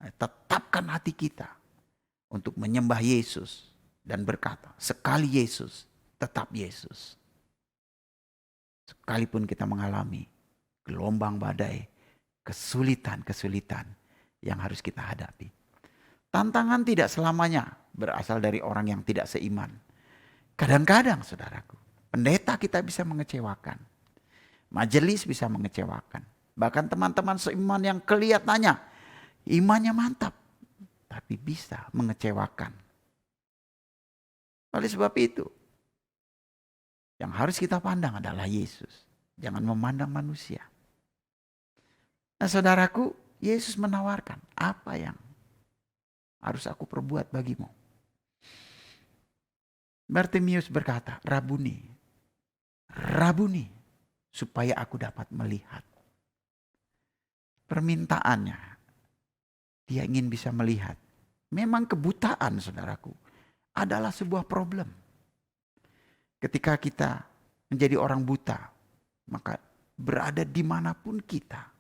Tetapkan hati kita untuk menyembah Yesus dan berkata, sekali Yesus, tetap Yesus. Sekalipun kita mengalami gelombang badai, kesulitan-kesulitan yang harus kita hadapi. Tantangan tidak selamanya berasal dari orang yang tidak seiman. Kadang-kadang saudaraku, pendeta kita bisa mengecewakan. Majelis bisa mengecewakan. Bahkan teman-teman seiman yang kelihatannya imannya mantap, tapi bisa mengecewakan. Oleh sebab itu, yang harus kita pandang adalah Yesus. Jangan memandang manusia. Nah saudaraku, Yesus menawarkan, apa yang harus aku perbuat bagimu? Bartimius berkata, Rabuni, Rabuni, supaya aku dapat melihat. Permintaannya, dia ingin bisa melihat. Memang kebutaan, saudaraku, adalah sebuah problem. Ketika kita menjadi orang buta, maka berada dimanapun kita,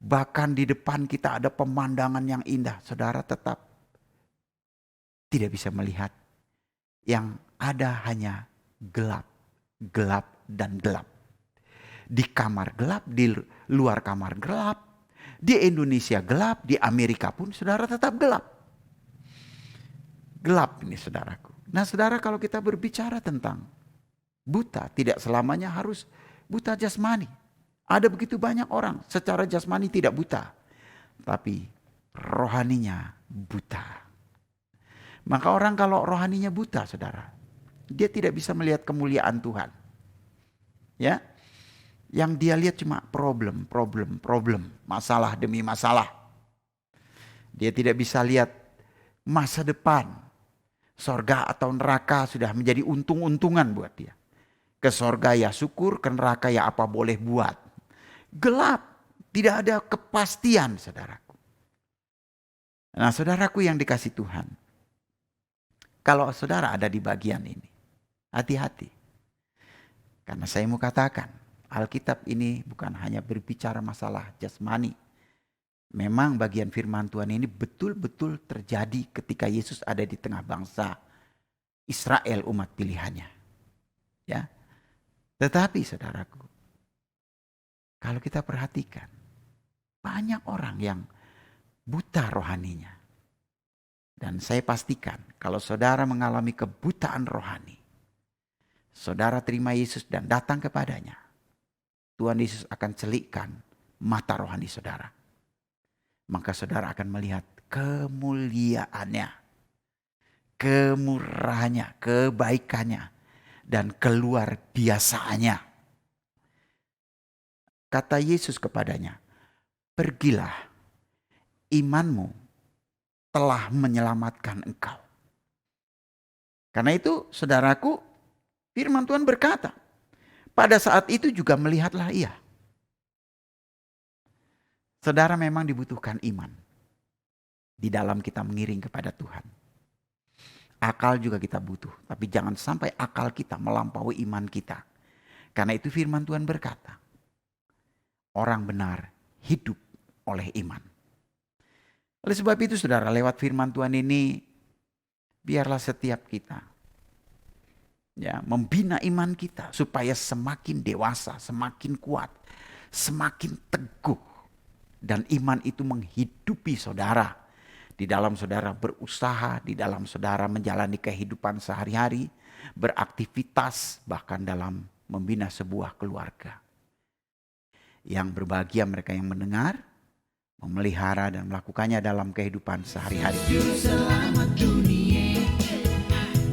bahkan di depan kita ada pemandangan yang indah, saudara tetap tidak bisa melihat. Yang ada hanya gelap, gelap dan gelap. Di kamar gelap, di luar kamar gelap, di Indonesia gelap, di Amerika pun saudara tetap gelap. Gelap ini saudaraku. Nah saudara, kalau kita berbicara tentang buta, tidak selamanya harus buta jasmani. Ada begitu banyak orang secara jasmani tidak buta, tapi rohaninya buta. Maka orang kalau rohaninya buta, saudara, dia tidak bisa melihat kemuliaan Tuhan. Ya, yang dia lihat cuma problem, masalah demi masalah. Dia tidak bisa lihat masa depan. Sorga atau neraka sudah menjadi untung-untungan buat dia. Ke sorga ya syukur, ke neraka ya apa boleh buat. Gelap, tidak ada kepastian, saudaraku. Nah, saudaraku yang dikasih Tuhan, kalau saudara ada di bagian ini, hati-hati. Karena saya mau katakan, Alkitab ini bukan hanya berbicara masalah jasmani. Memang bagian firman Tuhan ini betul-betul terjadi ketika Yesus ada di tengah bangsa Israel, umat pilihannya. Ya. Tetapi saudaraku, kalau kita perhatikan, banyak orang yang buta rohaninya. Dan saya pastikan kalau saudara mengalami kebutaan rohani, saudara terima Yesus dan datang kepadanya, Tuhan Yesus akan celikkan mata rohani saudara. Maka saudara akan melihat kemuliaannya, kemurahannya, kebaikannya, dan keluar biasaannya. Kata Yesus kepadanya, pergilah, imanmu telah menyelamatkan engkau. Karena itu saudaraku, firman Tuhan berkata, pada saat itu juga melihatlah ia. Saudara, memang dibutuhkan iman di dalam kita mengiring kepada Tuhan. Akal juga kita butuh, tapi jangan sampai akal kita melampaui iman kita. Karena itu firman Tuhan berkata, orang benar hidup oleh iman. Oleh sebab itu saudara, lewat firman Tuhan ini, biarlah setiap kita membina iman kita supaya semakin dewasa, semakin kuat, semakin teguh. Dan iman itu menghidupi saudara. Di dalam saudara berusaha, di dalam saudara menjalani kehidupan sehari-hari, beraktivitas, bahkan dalam membina sebuah keluarga. Yang berbahagia mereka yang mendengar, memelihara dan melakukannya dalam kehidupan sehari-hari. Selamat dunia,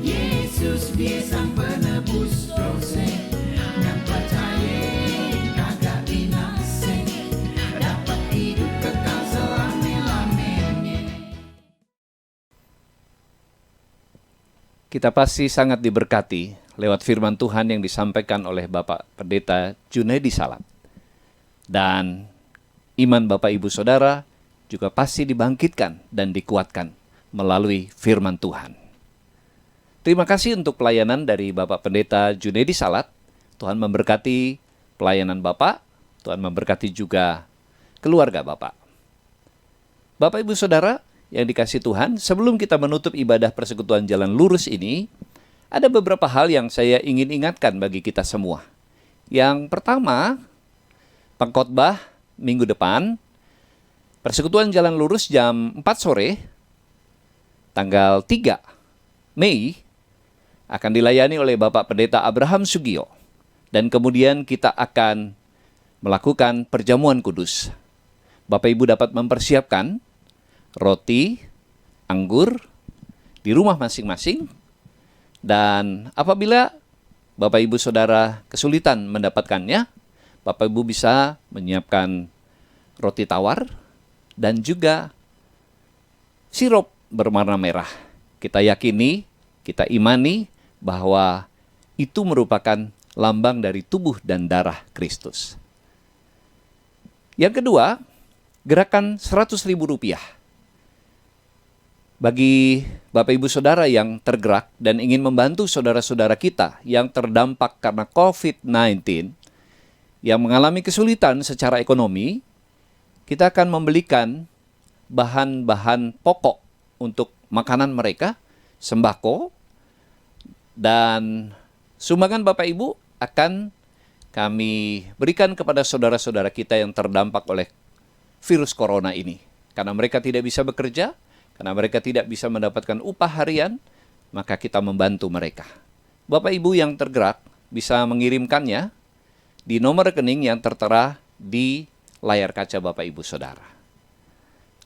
Yesus dia sang penebus dosa, yang percaya kagak binasa, dapat hidup kekal selama-lamanya. Kita pasti sangat diberkati lewat firman Tuhan yang disampaikan oleh Bapak Pendeta Junaidi Salat. Dan iman Bapak Ibu Saudara juga pasti dibangkitkan dan dikuatkan melalui firman Tuhan. Terima kasih untuk pelayanan dari Bapak Pendeta Junaidi Salat. Tuhan memberkati pelayanan Bapak, Tuhan memberkati juga keluarga Bapak. Bapak Ibu Saudara yang dikasihi Tuhan, sebelum kita menutup ibadah persekutuan jalan lurus ini, ada beberapa hal yang saya ingin ingatkan bagi kita semua. Yang pertama, pengkhotbah minggu depan, persekutuan jalan lurus jam 4 sore, tanggal 3 Mei, akan dilayani oleh Bapak Pendeta Abraham Sugio. Dan kemudian kita akan melakukan perjamuan kudus. Bapak Ibu dapat mempersiapkan roti, anggur di rumah masing-masing. Dan apabila Bapak Ibu Saudara kesulitan mendapatkannya, Bapak Ibu bisa menyiapkan roti tawar dan juga sirup berwarna merah. Kita yakini, kita imani bahwa itu merupakan lambang dari tubuh dan darah Kristus. Yang kedua, gerakan Rp100.000. Bagi Bapak Ibu Saudara yang tergerak dan ingin membantu saudara-saudara kita yang terdampak karena COVID-19, yang mengalami kesulitan secara ekonomi, kita akan membelikan bahan-bahan pokok untuk makanan mereka, sembako, dan sumbangan Bapak Ibu akan kami berikan kepada saudara-saudara kita yang terdampak oleh virus corona ini. Karena mereka tidak bisa bekerja, karena mereka tidak bisa mendapatkan upah harian, maka kita membantu mereka. Bapak Ibu yang tergerak bisa mengirimkannya di nomor rekening yang tertera di layar kaca Bapak Ibu Saudara.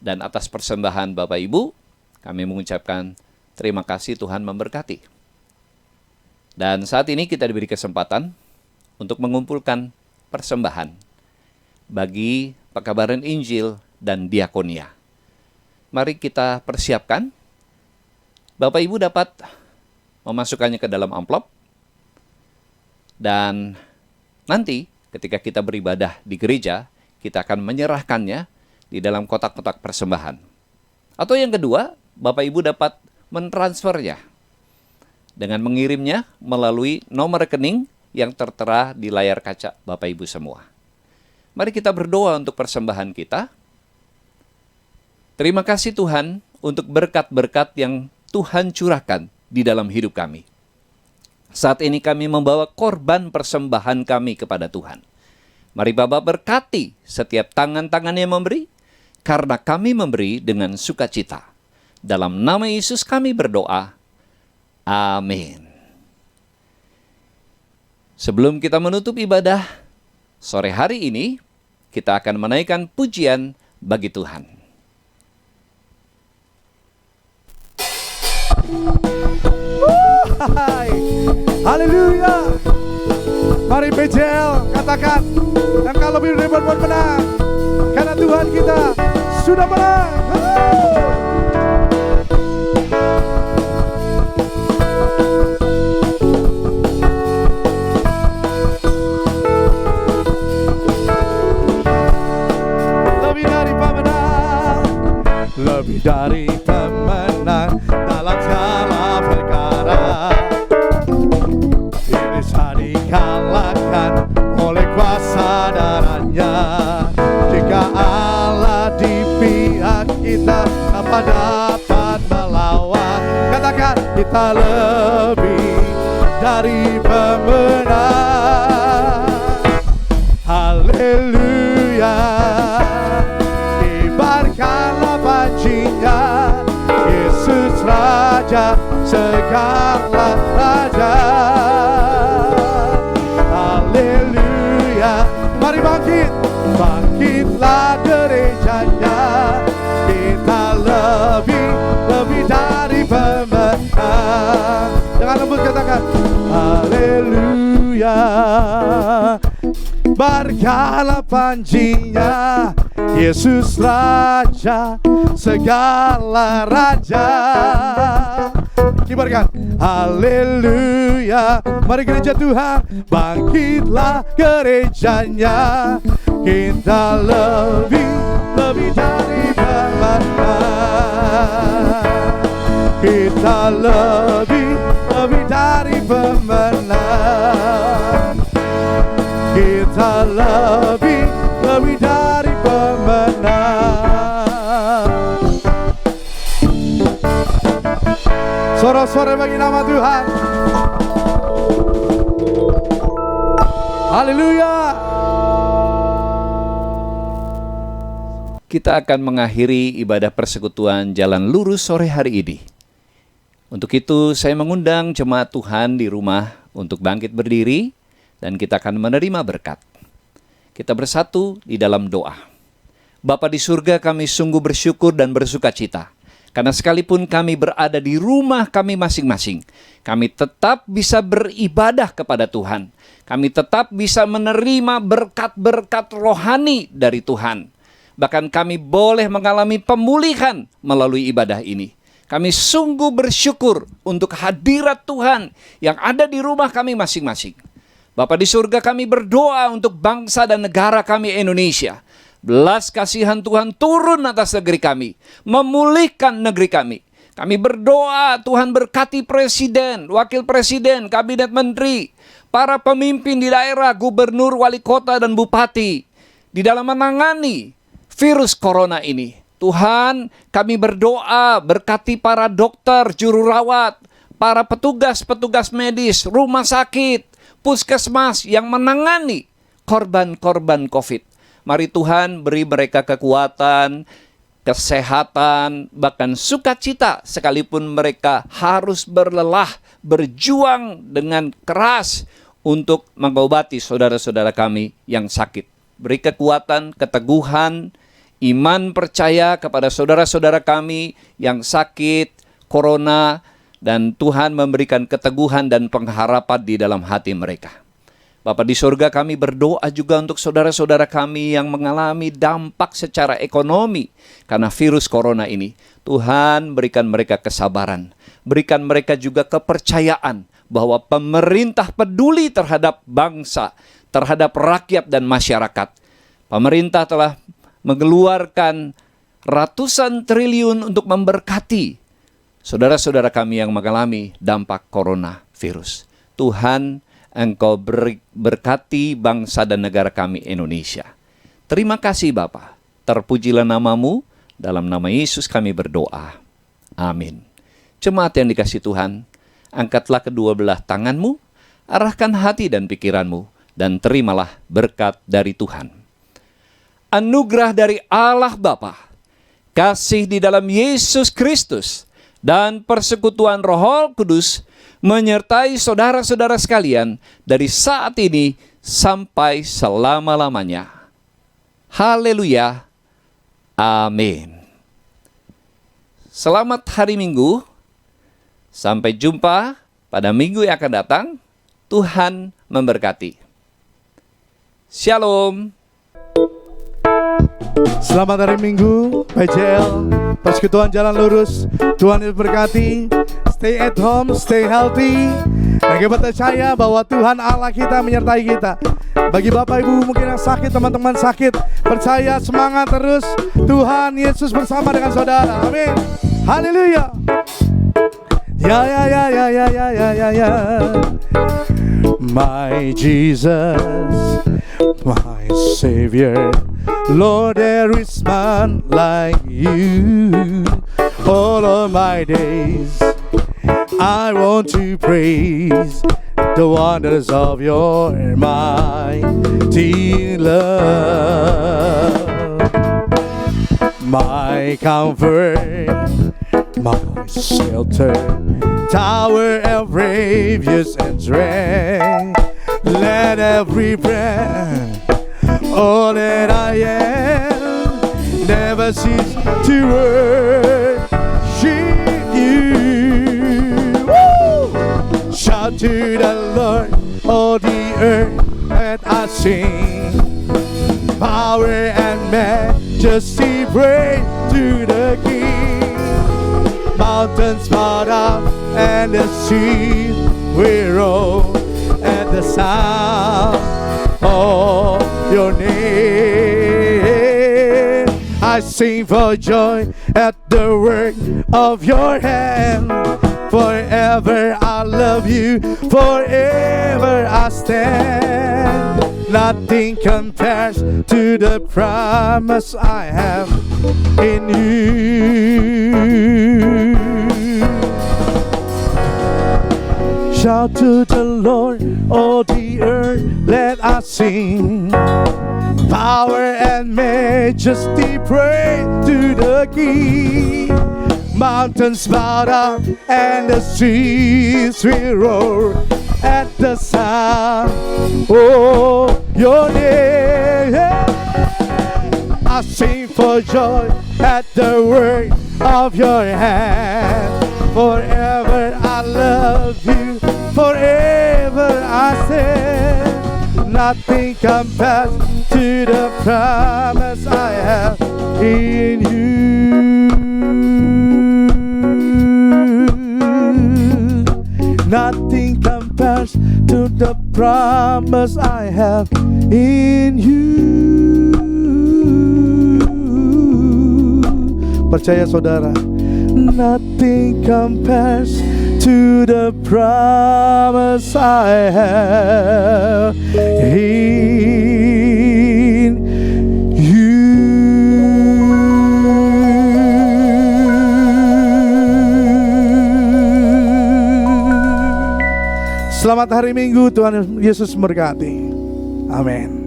Dan atas persembahan Bapak Ibu, kami mengucapkan terima kasih, Tuhan memberkati. Dan saat ini kita diberi kesempatan untuk mengumpulkan persembahan bagi pekabaran Injil dan diakonia. Mari kita persiapkan. Bapak Ibu dapat memasukkannya ke dalam amplop. Dan nanti ketika kita beribadah di gereja, kita akan menyerahkannya di dalam kotak-kotak persembahan. Atau yang kedua, Bapak Ibu dapat mentransfernya dengan mengirimnya melalui nomor rekening yang tertera di layar kaca Bapak Ibu semua. Mari kita berdoa untuk persembahan kita. Terima kasih Tuhan untuk berkat-berkat yang Tuhan curahkan di dalam hidup kami. Saat ini kami membawa korban persembahan kami kepada Tuhan. Mari Bapak berkati setiap tangan-tangan yang memberi, karena kami memberi dengan sukacita. Dalam nama Yesus kami berdoa. Amin. Sebelum kita menutup ibadah, sore hari ini kita akan menaikkan pujian bagi Tuhan. Haleluya. Mari PJL katakan, dan kalau lebih dari berbuat menang, karena Tuhan kita sudah menang. Lebih dari dari pemenang dalam segala perkara. Bisa dikalahkan oleh kuasa darahnya. Jika Allah di pihak kita, apa dapat melawan? Katakan, kita lebih dari pemenang. Haleluya. Kibarkanlah pancinya, Yesus Raja segala raja. Haleluya. Mari bangkit, bangkitlah gerejanya. Kita lebih dari pemenang. Jangan lembut, katakan haleluya. Kibarkanlah pancinya, Yesus Raja segala raja. Kibarkan, haleluya. Mari gereja Tuhan, bangkitlah gerejanya. Kita lebih dari pemenang. Kita lebih dari pemenang. Kita lebih dari pemenang. Sorak-sorai bagi nama Tuhan. Haleluya. Kita akan mengakhiri ibadah persekutuan Jalan Lurus sore hari ini. Untuk itu saya mengundang jemaat Tuhan di rumah untuk bangkit berdiri dan kita akan menerima berkat. Kita bersatu di dalam doa. Bapa di surga, kami sungguh bersyukur dan bersuka cita. Karena sekalipun kami berada di rumah kami masing-masing, kami tetap bisa beribadah kepada Tuhan. Kami tetap bisa menerima berkat-berkat rohani dari Tuhan. Bahkan kami boleh mengalami pemulihan melalui ibadah ini. Kami sungguh bersyukur untuk hadirat Tuhan yang ada di rumah kami masing-masing. Bapa di surga, kami berdoa untuk bangsa dan negara kami Indonesia. Belas kasihan Tuhan turun atas negeri kami, memulihkan negeri kami. Kami berdoa Tuhan berkati presiden, wakil presiden, kabinet menteri, para pemimpin di daerah, gubernur, wali kota, dan bupati di dalam menangani virus corona ini. Tuhan, kami berdoa berkati para dokter, juru rawat, para petugas medis, rumah sakit, puskesmas yang menangani korban-korban COVID. Mari Tuhan beri mereka kekuatan, kesehatan, bahkan sukacita sekalipun mereka harus berlelah, berjuang dengan keras untuk mengobati saudara-saudara kami yang sakit. Beri kekuatan, keteguhan, iman percaya kepada saudara-saudara kami yang sakit corona, dan Tuhan memberikan keteguhan dan pengharapan di dalam hati mereka. Bapa di surga, kami berdoa juga untuk saudara-saudara kami yang mengalami dampak secara ekonomi karena virus corona ini. Tuhan, berikan mereka kesabaran, berikan mereka juga kepercayaan bahwa pemerintah peduli terhadap bangsa, terhadap rakyat dan masyarakat. Pemerintah telah mengeluarkan ratusan triliun untuk memberkati saudara-saudara kami yang mengalami dampak coronavirus. Tuhan, Engkau berkati bangsa dan negara kami Indonesia. Terima kasih Bapa. Terpujilah nama-Mu. Dalam nama Yesus kami berdoa. Amin. Jemaat yang dikasihi Tuhan, angkatlah kedua belah tangan-Mu, arahkan hati dan pikiran-Mu, dan terimalah berkat dari Tuhan. Anugerah dari Allah Bapa, kasih di dalam Yesus Kristus, dan persekutuan Roh Kudus menyertai saudara-saudara sekalian dari saat ini sampai selama-lamanya. Haleluya. Amin. Selamat hari Minggu. Sampai jumpa pada minggu yang akan datang. Tuhan memberkati. Shalom. Selamat hari Minggu, PJL, Persekutuan Jalan Lurus. Tuhan memberkati. Stay at home, stay healthy. Dan kita percaya bahwa Tuhan Allah kita menyertai kita. Bagi Bapak Ibu mungkin yang sakit, teman-teman sakit, percaya, semangat terus. Tuhan Yesus bersama dengan saudara. Amin. Haleluya. Ya ya ya ya ya ya ya ya ya. My Jesus, my Savior, Lord, there is none like you. All of my days I want to praise the wonders of your mighty love. My comfort, my shelter, tower of refuge and strength. Let every breath, all that I am, never cease to worship you. Woo! Shout to the Lord, all the earth, and I sing. Power and majesty, praise to the King. Mountains bow down and the seas will roll at the sound of your name. I sing for joy at the work of your hand. Forever I love you, forever I stand. Nothing compares to the promise I have in you. Shout to the Lord, all the earth, let us sing. Power and majesty, praise to the King. Mountains bow down and the seas will roar at the sound of your name. I sing for joy at the work of your hand. Forever I love you, forever I stand. Nothing compares to the promise I have in you. Nothing compares to the promise I have in you. Percaya saudara, nothing compares to the promise I have in you. Selamat hari Minggu, Tuhan Yesus memberkati. Amin.